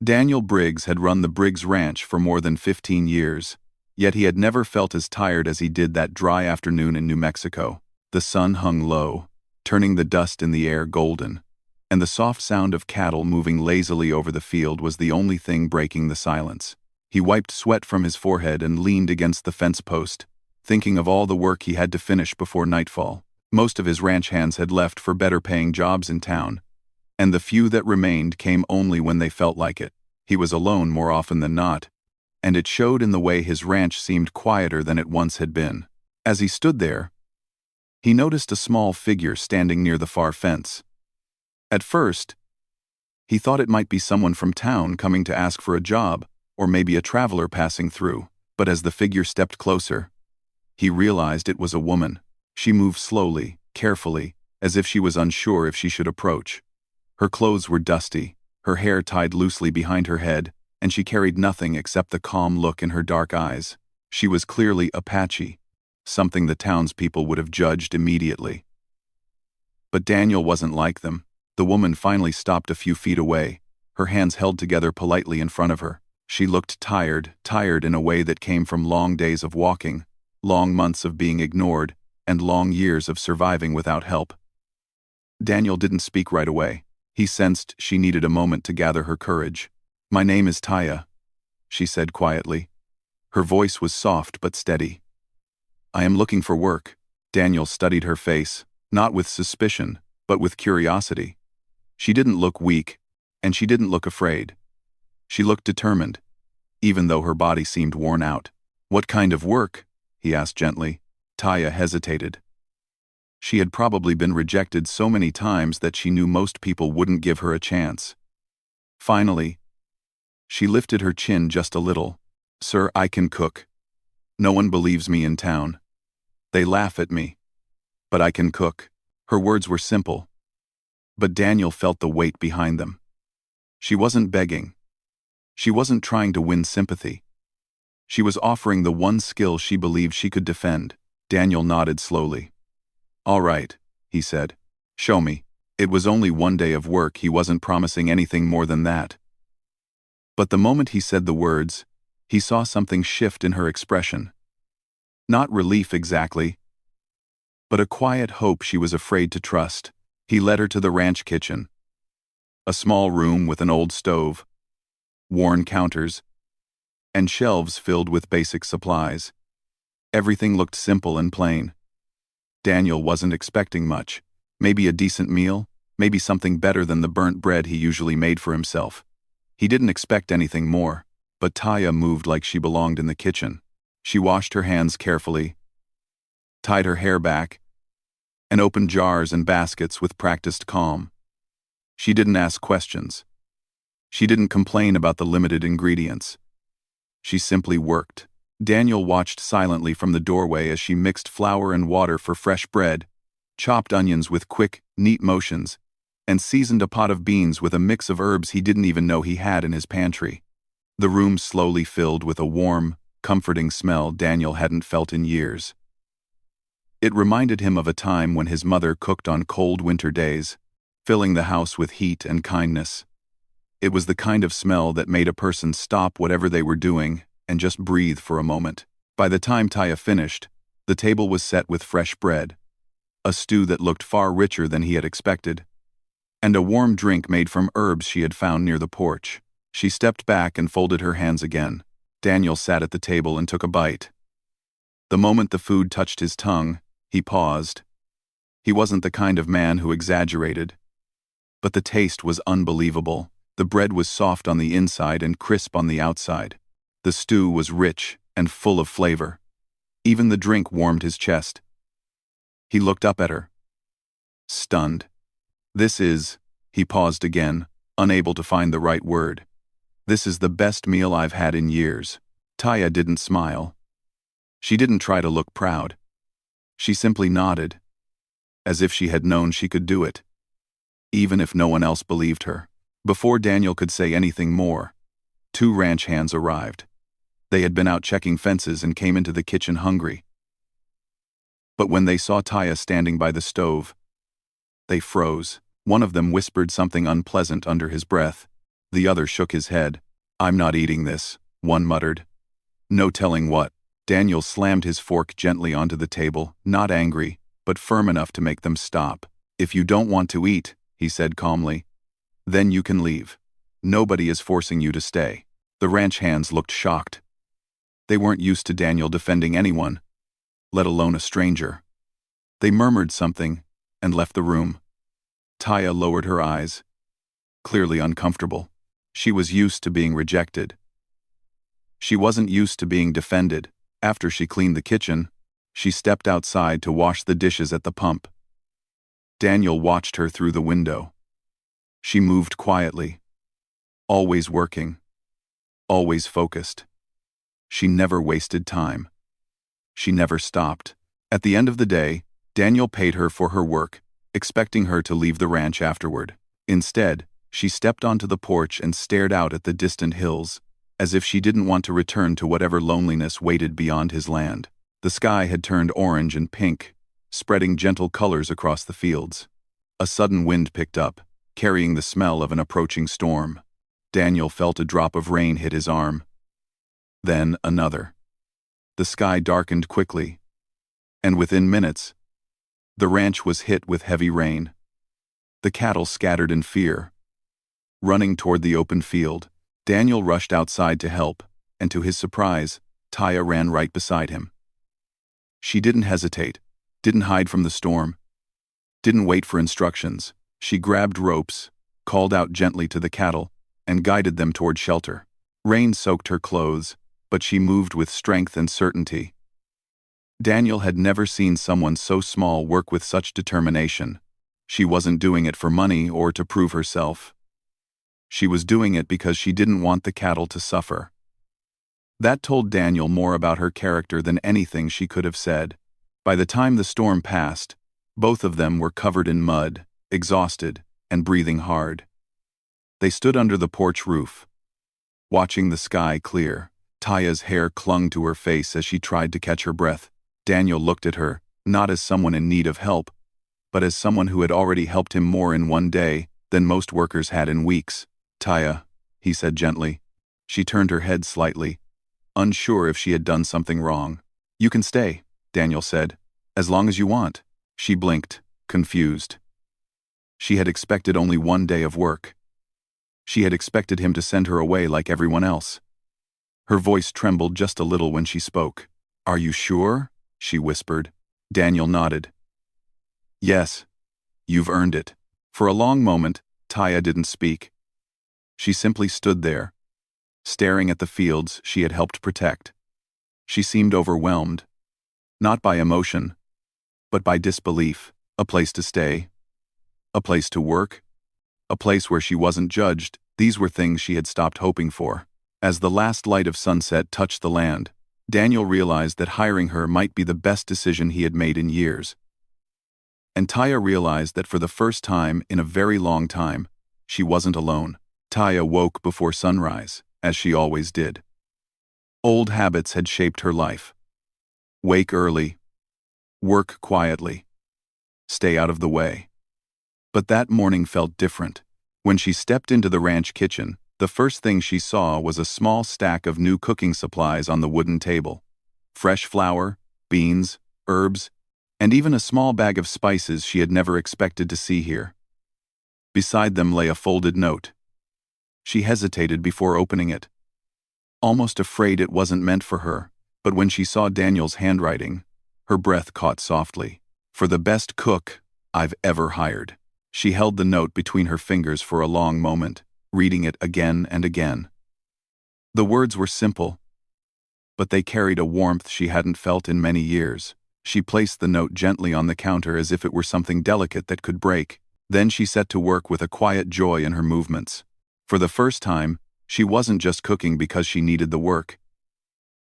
Daniel Briggs had run the Briggs Ranch for more than 15 years, yet he had never felt as tired as he did that dry afternoon in New Mexico. The sun hung low, turning the dust in the air golden, and the soft sound of cattle moving lazily over the field was the only thing breaking the silence. He wiped sweat from his forehead and leaned against the fence post, thinking of all the work he had to finish before nightfall. Most of his ranch hands had left for better-paying jobs in town, and the few that remained came only when they felt like it. He was alone more often than not, and it showed in the way his ranch seemed quieter than it once had been. As he stood there, he noticed a small figure standing near the far fence. At first, he thought it might be someone from town coming to ask for a job, or maybe a traveler passing through, but as the figure stepped closer, he realized it was a woman. She moved slowly, carefully, as if she was unsure if she should approach. Her clothes were dusty, her hair tied loosely behind her head, and she carried nothing except the calm look in her dark eyes. She was clearly Apache, something the townspeople would have judged immediately. But Daniel wasn't like them. The woman finally stopped a few feet away, her hands held together politely in front of her. She looked tired in a way that came from long days of walking, long months of being ignored, and long years of surviving without help. Daniel didn't speak right away. He sensed she needed a moment to gather her courage. "My name is Taya," she said quietly. Her voice was soft but steady. "I am looking for work." Daniel studied her face, not with suspicion, but with curiosity. She didn't look weak, and she didn't look afraid. She looked determined, even though her body seemed worn out. "What kind of work?" he asked gently. Taya hesitated. She had probably been rejected so many times that she knew most people wouldn't give her a chance. Finally, she lifted her chin just a little. "Sir, I can cook. No one believes me in town. They laugh at me. But I can cook." Her words were simple, but Daniel felt the weight behind them. She wasn't begging. She wasn't trying to win sympathy. She was offering the one skill she believed she could defend. Daniel nodded slowly. "All right," he said. "Show me." It was only one day of work. He wasn't promising anything more than that. But the moment he said the words, he saw something shift in her expression. Not relief exactly, but a quiet hope she was afraid to trust. He led her to the ranch kitchen, a small room with an old stove, worn counters, and shelves filled with basic supplies. Everything looked simple and plain. Daniel wasn't expecting much. Maybe a decent meal, maybe something better than the burnt bread he usually made for himself. He didn't expect anything more, but Taya moved like she belonged in the kitchen. She washed her hands carefully, tied her hair back, and opened jars and baskets with practiced calm. She didn't ask questions. She didn't complain about the limited ingredients. She simply worked. Daniel watched silently from the doorway as she mixed flour and water for fresh bread, chopped onions with quick, neat motions, and seasoned a pot of beans with a mix of herbs he didn't even know he had in his pantry. The room slowly filled with a warm, comforting smell Daniel hadn't felt in years. It reminded him of a time when his mother cooked on cold winter days, filling the house with heat and kindness. It was the kind of smell that made a person stop whatever they were doing and just breathe for a moment. By the time Taya finished, the table was set with fresh bread, a stew that looked far richer than he had expected, and a warm drink made from herbs she had found near the porch. She stepped back and folded her hands again. Daniel sat at the table and took a bite. The moment the food touched his tongue, he paused. He wasn't the kind of man who exaggerated, but the taste was unbelievable. The bread was soft on the inside and crisp on the outside. The stew was rich and full of flavor. Even the drink warmed his chest. He looked up at her, stunned. He paused again, unable to find the right word. "This is the best meal I've had in years." Taya didn't smile. She didn't try to look proud. She simply nodded, as if she had known she could do it, even if no one else believed her. Before Daniel could say anything more, 2 ranch hands arrived. They had been out checking fences and came into the kitchen hungry. But when they saw Taya standing by the stove, they froze. One of them whispered something unpleasant under his breath. The other shook his head. "I'm not eating this," one muttered. "No telling what." Daniel slammed his fork gently onto the table, not angry, but firm enough to make them stop. "If you don't want to eat," he said calmly, "then you can leave. Nobody is forcing you to stay." The ranch hands looked shocked. They weren't used to Daniel defending anyone, let alone a stranger. They murmured something and left the room. Taya lowered her eyes, clearly uncomfortable. She was used to being rejected. She wasn't used to being defended. After she cleaned the kitchen, she stepped outside to wash the dishes at the pump. Daniel watched her through the window. She moved quietly, always working, always focused. She never wasted time. She never stopped. At the end of the day, Daniel paid her for her work, expecting her to leave the ranch afterward. Instead, she stepped onto the porch and stared out at the distant hills, as if she didn't want to return to whatever loneliness waited beyond his land. The sky had turned orange and pink, spreading gentle colors across the fields. A sudden wind picked up, carrying the smell of an approaching storm. Daniel felt a drop of rain hit his arm. Then another. The sky darkened quickly, and within minutes, the ranch was hit with heavy rain. The cattle scattered in fear. Running toward the open field, Daniel rushed outside to help, and to his surprise, Taya ran right beside him. She didn't hesitate, didn't hide from the storm, didn't wait for instructions. She grabbed ropes, called out gently to the cattle, and guided them toward shelter. Rain soaked her clothes, but she moved with strength and certainty. Daniel had never seen someone so small work with such determination. She wasn't doing it for money or to prove herself. She was doing it because she didn't want the cattle to suffer. That told Daniel more about her character than anything she could have said. By the time the storm passed, both of them were covered in mud, exhausted, and breathing hard. They stood under the porch roof, watching the sky clear. Taya's hair clung to her face as she tried to catch her breath. Daniel looked at her, not as someone in need of help, but as someone who had already helped him more in one day than most workers had in weeks. "Taya," he said gently. She turned her head slightly, unsure if she had done something wrong. "You can stay," Daniel said, "as long as you want." She blinked, confused. She had expected only one day of work. She had expected him to send her away like everyone else. Her voice trembled just a little when she spoke. "Are you sure?" she whispered. Daniel nodded. "Yes, you've earned it." For a long moment, Taya didn't speak. She simply stood there, staring at the fields she had helped protect. She seemed overwhelmed, not by emotion, but by disbelief. A place to stay, a place to work, a place where she wasn't judged. These were things she had stopped hoping for. As the last light of sunset touched the land, Daniel realized that hiring her might be the best decision he had made in years. And Taya realized that for the first time in a very long time, she wasn't alone. Taya woke before sunrise, as she always did. Old habits had shaped her life. Wake early. Work quietly. Stay out of the way. But that morning felt different. When she stepped into the ranch kitchen, the first thing she saw was a small stack of new cooking supplies on the wooden table. Fresh flour, beans, herbs, and even a small bag of spices she had never expected to see here. Beside them lay a folded note. She hesitated before opening it, almost afraid it wasn't meant for her, but when she saw Daniel's handwriting, her breath caught softly. "For the best cook I've ever hired." She held the note between her fingers for a long moment, reading it again and again. The words were simple, but they carried a warmth she hadn't felt in many years. She placed the note gently on the counter as if it were something delicate that could break. Then she set to work with a quiet joy in her movements. For the first time, she wasn't just cooking because she needed the work.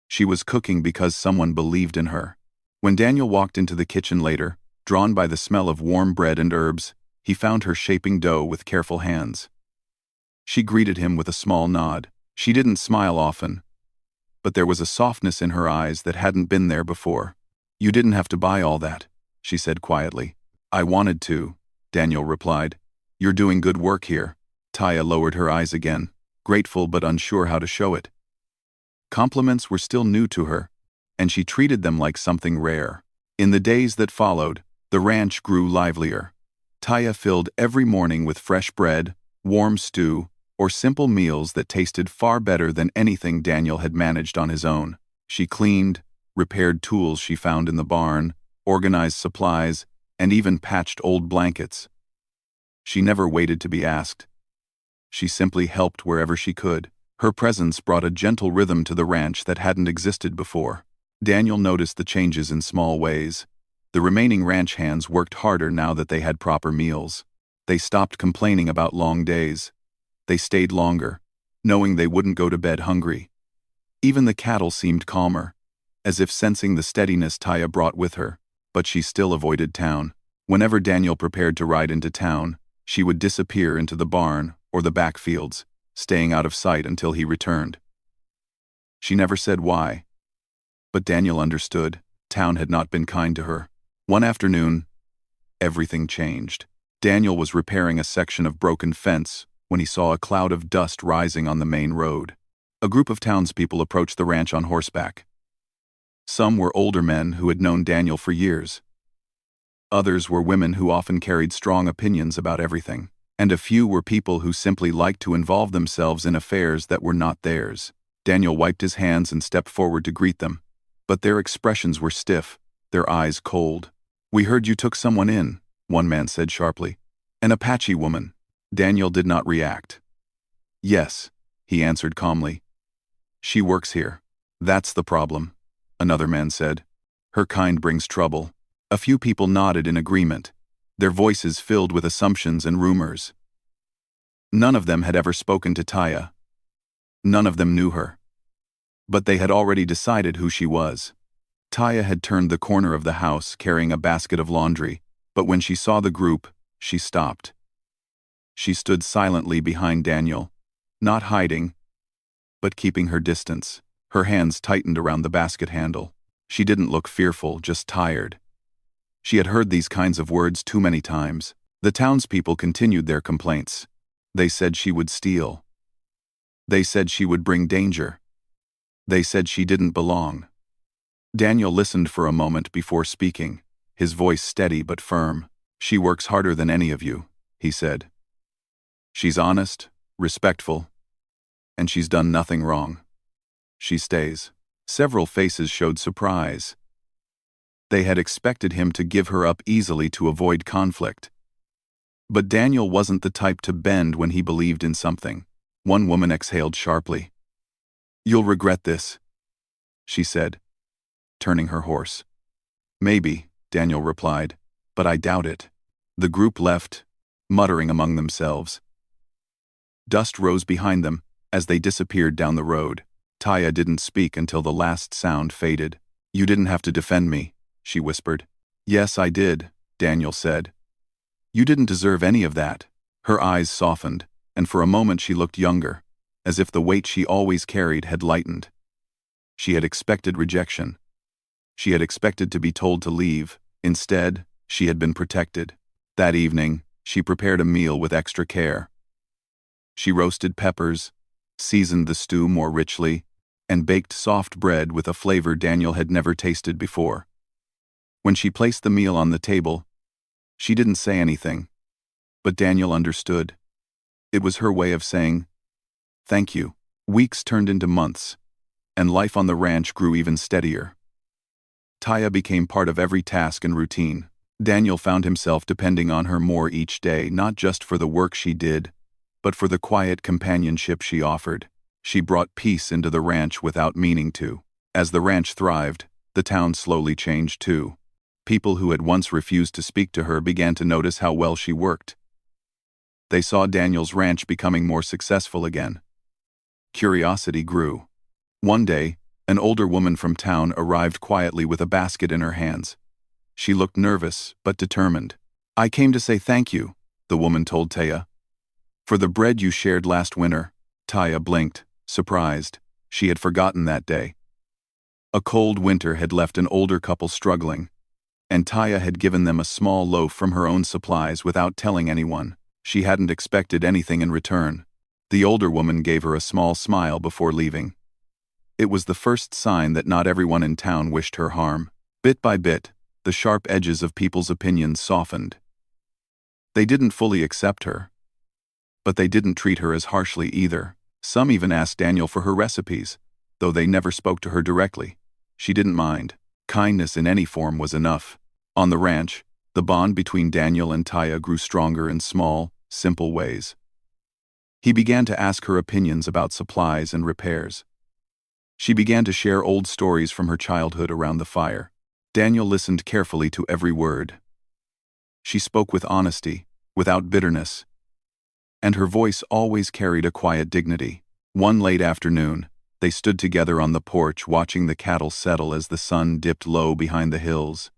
She was cooking because someone believed in her. When Daniel walked into the kitchen later, drawn by the smell of warm bread and herbs, he found her shaping dough with careful hands. She greeted him with a small nod. She didn't smile often, but there was a softness in her eyes that hadn't been there before. "You didn't have to buy all that," she said quietly. "I wanted to," Daniel replied. "You're doing good work here." Taya lowered her eyes again, grateful but unsure how to show it. Compliments were still new to her, and she treated them like something rare. In the days that followed, the ranch grew livelier. Taya filled every morning with fresh bread, warm stew, or simple meals that tasted far better than anything Daniel had managed on his own. She cleaned, repaired tools she found in the barn, organized supplies, and even patched old blankets. She never waited to be asked. She simply helped wherever she could. Her presence brought a gentle rhythm to the ranch that hadn't existed before. Daniel noticed the changes in small ways. The remaining ranch hands worked harder now that they had proper meals. They stopped complaining about long days. They stayed longer, knowing they wouldn't go to bed hungry. Even the cattle seemed calmer, as if sensing the steadiness Taya brought with her, but she still avoided town. Whenever Daniel prepared to ride into town, she would disappear into the barn or the backfields, staying out of sight until he returned. She never said why, but Daniel understood. Town had not been kind to her. One afternoon, everything changed. Daniel was repairing a section of broken fence when he saw a cloud of dust rising on the main road. A group of townspeople approached the ranch on horseback. Some were older men who had known Daniel for years. Others were women who often carried strong opinions about everything. And a few were people who simply liked to involve themselves in affairs that were not theirs. Daniel wiped his hands and stepped forward to greet them, but their expressions were stiff, their eyes cold. "We heard you took someone in," one man said sharply. "An Apache woman." Daniel did not react. "Yes," he answered calmly. "She works here." "That's the problem," another man said. "Her kind brings trouble." A few people nodded in agreement, their voices filled with assumptions and rumors. None of them had ever spoken to Taya. None of them knew her. But they had already decided who she was. Taya had turned the corner of the house carrying a basket of laundry, but when she saw the group, she stopped. She stood silently behind Daniel, not hiding, but keeping her distance. Her hands tightened around the basket handle. She didn't look fearful, just tired. She had heard these kinds of words too many times. The townspeople continued their complaints. They said she would steal. They said she would bring danger. They said she didn't belong. Daniel listened for a moment before speaking, his voice steady but firm. "She works harder than any of you," he said. "She's honest, respectful, and she's done nothing wrong. She stays." Several faces showed surprise. They had expected him to give her up easily to avoid conflict. But Daniel wasn't the type to bend when he believed in something. One woman exhaled sharply. "You'll regret this," she said, turning her horse. "Maybe," Daniel replied, "but I doubt it." The group left, muttering among themselves. Dust rose behind them as they disappeared down the road. Taya didn't speak until the last sound faded. "You didn't have to defend me," she whispered. "Yes, I did," Daniel said. "You didn't deserve any of that." Her eyes softened, and for a moment she looked younger, as if the weight she always carried had lightened. She had expected rejection. She had expected to be told to leave. Instead, she had been protected. That evening, she prepared a meal with extra care. She roasted peppers, seasoned the stew more richly, and baked soft bread with a flavor Daniel had never tasted before. When she placed the meal on the table, she didn't say anything, but Daniel understood. It was her way of saying, "Thank you." Weeks turned into months, and life on the ranch grew even steadier. Taya became part of every task and routine. Daniel found himself depending on her more each day, not just for the work she did, but for the quiet companionship she offered. She brought peace into the ranch without meaning to. As the ranch thrived, the town slowly changed too. People who had once refused to speak to her began to notice how well she worked. They saw Daniel's ranch becoming more successful again. Curiosity grew. One day, an older woman from town arrived quietly with a basket in her hands. She looked nervous, but determined. "I came to say thank you," the woman told Taya. "For the bread you shared last winter." Taya blinked, surprised. She had forgotten that day. A cold winter had left an older couple struggling, and Taya had given them a small loaf from her own supplies without telling anyone. She hadn't expected anything in return. The older woman gave her a small smile before leaving. It was the first sign that not everyone in town wished her harm. Bit by bit, the sharp edges of people's opinions softened. They didn't fully accept her, but they didn't treat her as harshly either. Some even asked Daniel for her recipes, though they never spoke to her directly. She didn't mind. Kindness in any form was enough. On the ranch, the bond between Daniel and Taya grew stronger in small, simple ways. He began to ask her opinions about supplies and repairs. She began to share old stories from her childhood around the fire. Daniel listened carefully to every word. She spoke with honesty, without bitterness, and her voice always carried a quiet dignity. One late afternoon, they stood together on the porch watching the cattle settle as the sun dipped low behind the hills.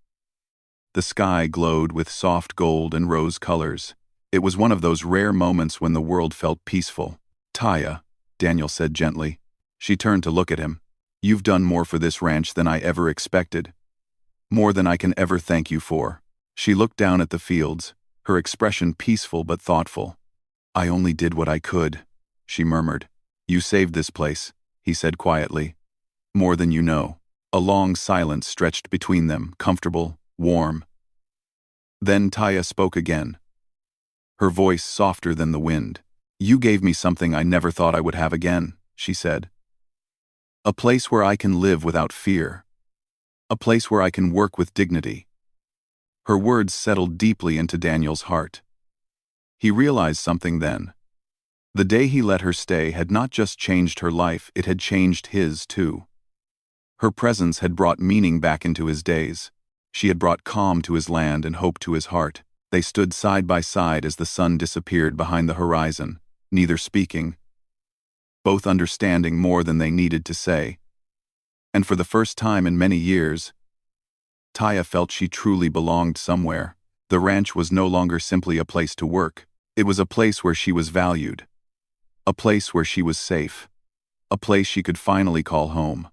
The sky glowed with soft gold and rose colors. It was one of those rare moments when the world felt peaceful. "Taya," Daniel said gently. She turned to look at him. "You've done more for this ranch than I ever expected. More than I can ever thank you for." She looked down at the fields, her expression peaceful but thoughtful. "I only did what I could," she murmured. "You saved this place," he said quietly. "More than you know." A long silence stretched between them, comfortable, warm. Then Taya spoke again, her voice softer than the wind. "You gave me something I never thought I would have again," she said. "A place where I can live without fear. A place where I can work with dignity." Her words settled deeply into Daniel's heart. He realized something then. The day he let her stay had not just changed her life, it had changed his too. Her presence had brought meaning back into his days. She had brought calm to his land and hope to his heart. They stood side by side as the sun disappeared behind the horizon, neither speaking, both understanding more than they needed to say. And for the first time in many years, Taya felt she truly belonged somewhere. The ranch was no longer simply a place to work. It was a place where she was valued. A place where she was safe. A place she could finally call home.